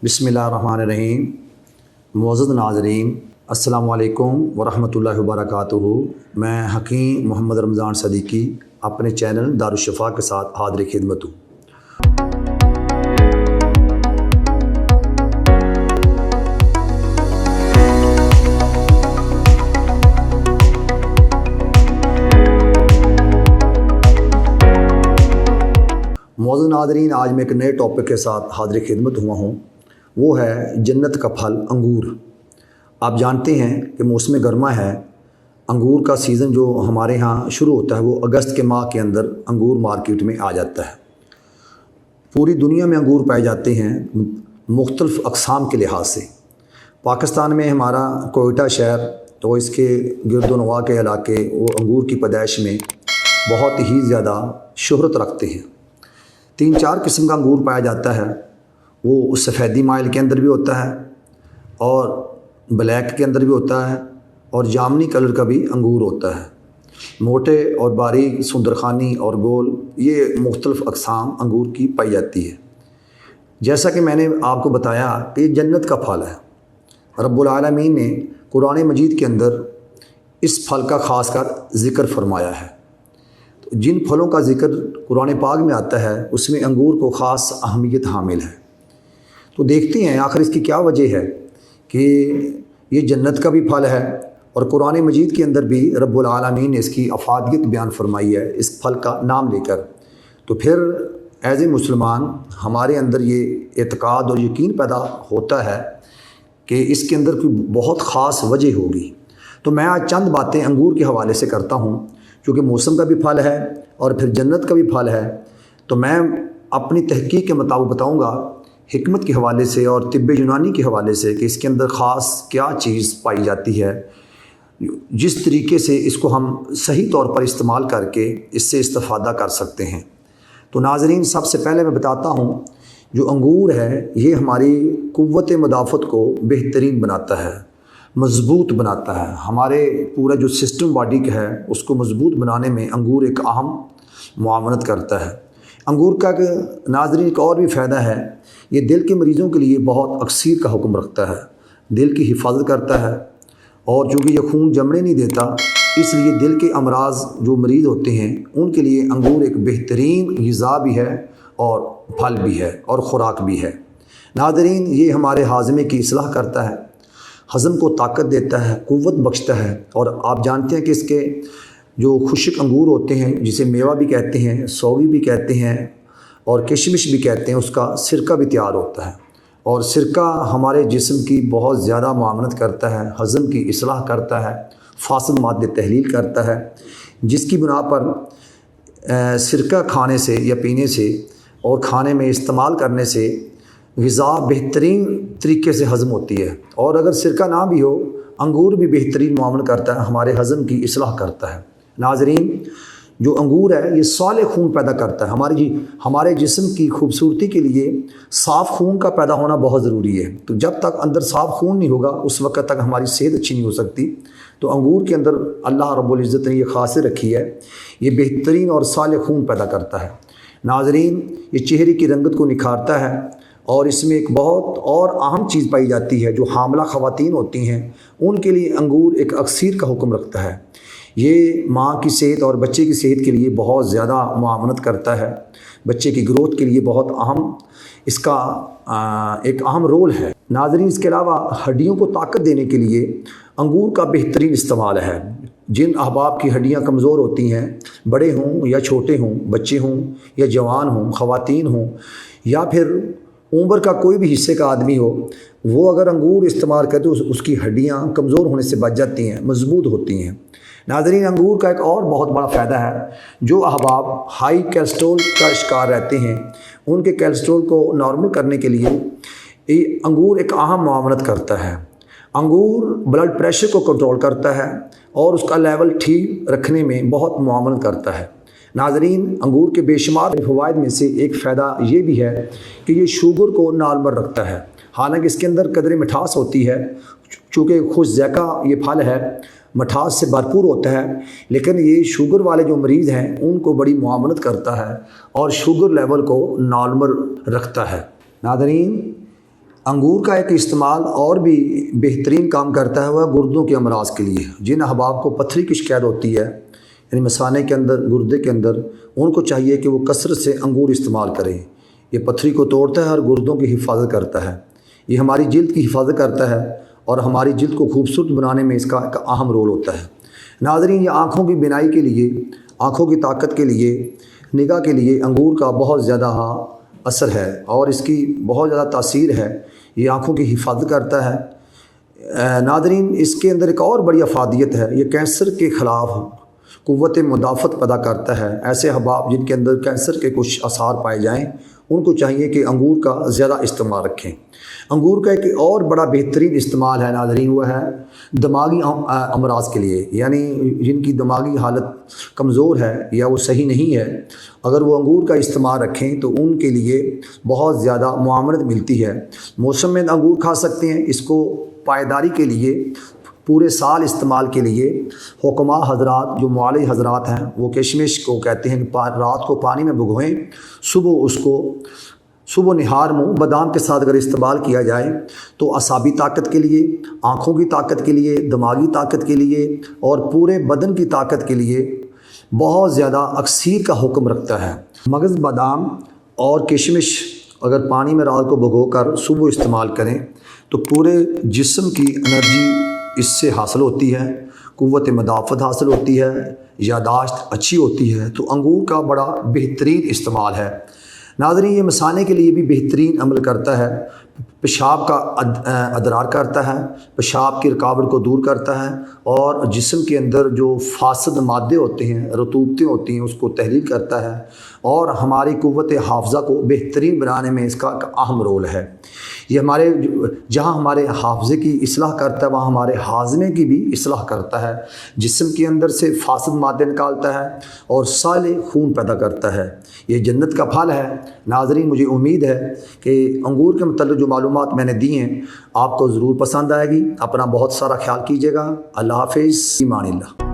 बिस्मिल्लाहिर्रहमानिर्रहीम। मुअज़्ज़ज़ नाज़रीन, अस्सलामु अलैकुम वरहमतुल्लाहि वबरकातुहू। मैं हकीम मोहम्मद रमज़ान सदीकी अपने चैनल दारुश्शफ़ा के साथ हाज़िर खिदमत हूँ। मुअज़्ज़ज़ नाज़रीन, आज मैं एक नए टॉपिक के साथ हाज़िर खिदमत हुआ हूँ। वो है जन्नत का फल अंगूर। आप जानते हैं कि मौसम गर्मा है, अंगूर का सीज़न जो हमारे यहाँ शुरू होता है वो अगस्त के माह के अंदर अंगूर मार्केट में आ जाता है। पूरी दुनिया में अंगूर पाए जाते हैं मुख्तलिफ़ अक़साम के लिहाज से। पाकिस्तान में हमारा कोयटा शहर तो इसके गिरदोनवा के इलाके वो अंगूर की पैदाइश में बहुत ही ज़्यादा शोहरत रखते हैं। 3-4 किस्म का अंगूर पाया जाता है। वो सफ़ेदी माइल के अंदर भी होता है और ब्लैक के अंदर भी होता है और जामनी कलर का भी अंगूर होता है। मोटे और बारीक, सुंदरखानी और गोल, ये मुख्तलिफ़ अक़साम अंगूर की पाई जाती है। जैसा कि मैंने आपको बताया कि ये जन्नत का फल है। रब्बुल आलमीन ने कुरान मजीद के अंदर इस फल का ख़ास कर ज़िक्र फरमाया है। तो जिन फलों का ज़िक्र कुरान पाक में आता है उसमें अंगूर को ख़ास अहमियत हामिल है। तो देखते हैं आखिर इसकी क्या वजह है कि ये जन्नत का भी फल है और कुरान मजीद के अंदर भी रब्बुल आलमीन ने इसकी अफादियत बयान फरमाई है इस फल का नाम लेकर। तो फिर एज़ ए मुसलमान हमारे अंदर ये एतक़ाद और यकीन पैदा होता है कि इसके अंदर कोई बहुत ख़ास वजह होगी। तो मैं आज चंद बातें अंगूर के हवाले से करता हूँ, क्योंकि मौसम का भी फल है और फिर जन्नत का भी फल है। तो मैं अपनी तहकीक के मुताबिक बताऊँगा हिकमत के हवाले से और तिब्ब यूनानी के हवाले से कि इसके अंदर ख़ास क्या चीज़ पाई जाती है, जिस तरीके से इसको हम सही तौर पर इस्तेमाल करके इससे इस्तिफ़ादा कर सकते हैं। तो नाज़रीन, सबसे पहले मैं बताता हूँ जो अंगूर है ये हमारी क़ुव्वत मुदाफ़त को बेहतरीन बनाता है, मज़बूत बनाता है। हमारे पूरा जो सिस्टम बॉडी का है उसको मज़बूत बनाने में अंगूर एक अहम मुआवनत करता है। अंगूर का नाज़रीन एक और भी फ़ायदा है, ये दिल के मरीज़ों के लिए बहुत अक्सीर का हुक्म रखता है, दिल की हिफाजत करता है। और चूँकि ये खून जमने नहीं देता, इसलिए दिल के अमराज जो मरीज़ होते हैं उनके लिए अंगूर एक बेहतरीन ग़िज़ा भी है और फल भी है और ख़ुराक भी है। नाज़रीन, ये हमारे हाज़मे की इस्लाह करता है, हज़म को ताकत देता है, क़ुव्वत बख्शता है। और आप जानते हैं कि इसके जो खुश्क अंगूर होते हैं जिसे मेवा भी कहते हैं, सौगी भी कहते हैं और किशमिश भी कहते हैं, उसका सिरका भी तैयार होता है। और सिरका हमारे जिस्म की बहुत ज़्यादा मुआवनत करता है, हज़म की इस्लाह करता है, फासिद मादे तहलील करता है, जिसकी बुना पर सिरका खाने से या पीने से और खाने में इस्तेमाल करने से ग़िज़ा बेहतरीन तरीके से हज़म होती है। और अगर सिरका ना भी हो, अंगूर भी बेहतरीन मुआवनत करता है, हमारे हज़म की इस्लाह करता है। नाज़रीन, जो अंगूर है ये साले खून पैदा करता है। हमारे जिस्म की खूबसूरती के लिए साफ़ खून का पैदा होना बहुत ज़रूरी है। तो जब तक अंदर साफ़ खून नहीं होगा उस वक्त तक हमारी सेहत अच्छी नहीं हो सकती। तो अंगूर के अंदर अल्लाह रब्बुल इज़्ज़त ने ये ख़ासियत रखी है, ये बेहतरीन और साले खून पैदा करता है। नाज़रीन, ये चेहरे की रंगत को निखारता है और इसमें एक बहुत और अहम चीज़ पाई जाती है जो हामला ख़वातीन होती हैं उनके लिए अंगूर एक अक्सीर का हुक्म रखता है। ये माँ की सेहत और बच्चे की सेहत के लिए बहुत ज़्यादा मुआवनत करता है, बच्चे की ग्रोथ के लिए बहुत अहम इसका एक अहम रोल है। नाज़रीन, इसके अलावा हड्डियों को ताकत देने के लिए अंगूर का बेहतरीन इस्तेमाल है। जिन अहबाब की हड्डियाँ कमज़ोर होती हैं, बड़े हों या छोटे हों, बच्चे हों या जवान हों, ख़वातीन हों या फिर उम्र का कोई भी हिस्से का आदमी हो, वो अगर अंगूर इस्तेमाल करे तो उसकी हड्डियाँ कमज़ोर होने से बच जाती हैं, मजबूत होती हैं। नाज़रीन, अंगूर का एक और बहुत बड़ा फ़ायदा है, जो अहबाब हाई कोलेस्ट्रॉल का शिकार रहते हैं उनके कोलेस्ट्रॉल को नॉर्मल करने के लिए ये अंगूर एक अहम मुआवनत करता है। अंगूर ब्लड प्रेशर को कंट्रोल करता है और उसका लेवल ठीक रखने में बहुत मुआवनत करता है। नाज़रीन, अंगूर के बेशुमार फ़वाइद में से एक फ़ायदा ये भी है कि ये शुगर को नॉर्मल रखता है। हालांकि इसके अंदर कदर मिठास होती है, चूँकि खुश ज़ैक़ा ये फल है, मिठास से भरपूर होता है, लेकिन ये शुगर वाले जो मरीज़ हैं उनको बड़ी मुआवनत करता है और शुगर लेवल को नॉर्मल रखता है। नाज़रीन, अंगूर का एक इस्तेमाल और भी बेहतरीन काम करता है, वह गुर्दों के अमराज के लिए। जिन अहबाब को पथरी की शिकायत होती है, यानी मसाने के अंदर, गुर्दे के अंदर, उनको चाहिए कि वो कसरत से अंगूर इस्तेमाल करें। ये पथरी को तोड़ता है और गुर्दों की हिफाजत करता है। ये हमारी जिल्द की हिफाजत करता है और हमारी जिल्द को खूबसूरत बनाने में इसका एक अहम रोल होता है। नाज़रीन, ये आँखों की बिनाई के लिए, आँखों की ताकत के लिए, निगाह के लिए अंगूर का बहुत ज़्यादा असर है और इसकी बहुत ज़्यादा तासीर है। ये आँखों की हिफाजत करता है। नाज़रीन, इसके अंदर एक और बड़ी अफादियत है, ये कैंसर के ख़िलाफ़ क़ुव्वत मुदाफ़त पैदा करता है। ऐसे अहबाब जिनके अंदर कैंसर के कुछ आसार पाए जाएं, उनको चाहिए कि अंगूर का ज़्यादा इस्तेमाल रखें। अंगूर का एक और बड़ा बेहतरीन इस्तेमाल है नाज़रीन, वह है दिमागी अमराज के लिए, यानी जिनकी दिमागी हालत कमज़ोर है या वो सही नहीं है, अगर वो अंगूर का इस्तेमाल रखें तो उनके लिए बहुत ज़्यादा मुआवनत मिलती है। मौसम में अंगूर खा सकते हैं। इसको पायदारी के लिए, पूरे साल इस्तेमाल के लिए हुक्मा हजरात, जो मौलवी हजरात हैं, वो किशमिश को कहते हैं कि रात को पानी में भिगोएं, सुबह उसको सुबह निहार मुँह बादाम के साथ अगर इस्तेमाल किया जाए तो असाबी ताकत के लिए, आँखों की ताकत के लिए, दिमागी ताकत के लिए और पूरे बदन की ताकत के लिए बहुत ज़्यादा अक्सीर का हुक्म रखता है। मगज़, बादाम और किशमिश अगर पानी में रात को भिगोकर सुबह इस्तेमाल करें तो पूरे जिस्म की एनर्जी इससे हासिल होती है, क़ुव्वत मुदाफ़त हासिल होती है, यादाश्त अच्छी होती है। तो अंगूर का बड़ा बेहतरीन इस्तेमाल है। नाज़रीन, ये मसाने के लिए भी बेहतरीन अमल करता है। पेशाब का अदरार करता है, पेशाब की रुकावट को दूर करता है और जिस्म के अंदर जो फासद मादे होते हैं, रतूबतें होती हैं, उसको तहलील करता है और हमारी क़ुव्वत हाफ़ज़ा को बेहतरीन बनाने में इसका एक अहम रोल है। ये हमारे जहाँ हमारे हाफ़ज़े की इस्लाह करता है, वहाँ हमारे हाज़मे की भी इस्लाह करता है। जिस्म के अंदर से फासद मादे निकालता है और साले खून पैदा करता है। ये जन्नत का फल है। नाज़रीन, मुझे उम्मीद है कि अंगूर के मतलब जो मालूमात मैंने दी हैं आपको ज़रूर पसंद आएगी। अपना बहुत सारा ख्याल कीजिएगा। अल्लाह हाफ़िज़। ईमान अल्लाह।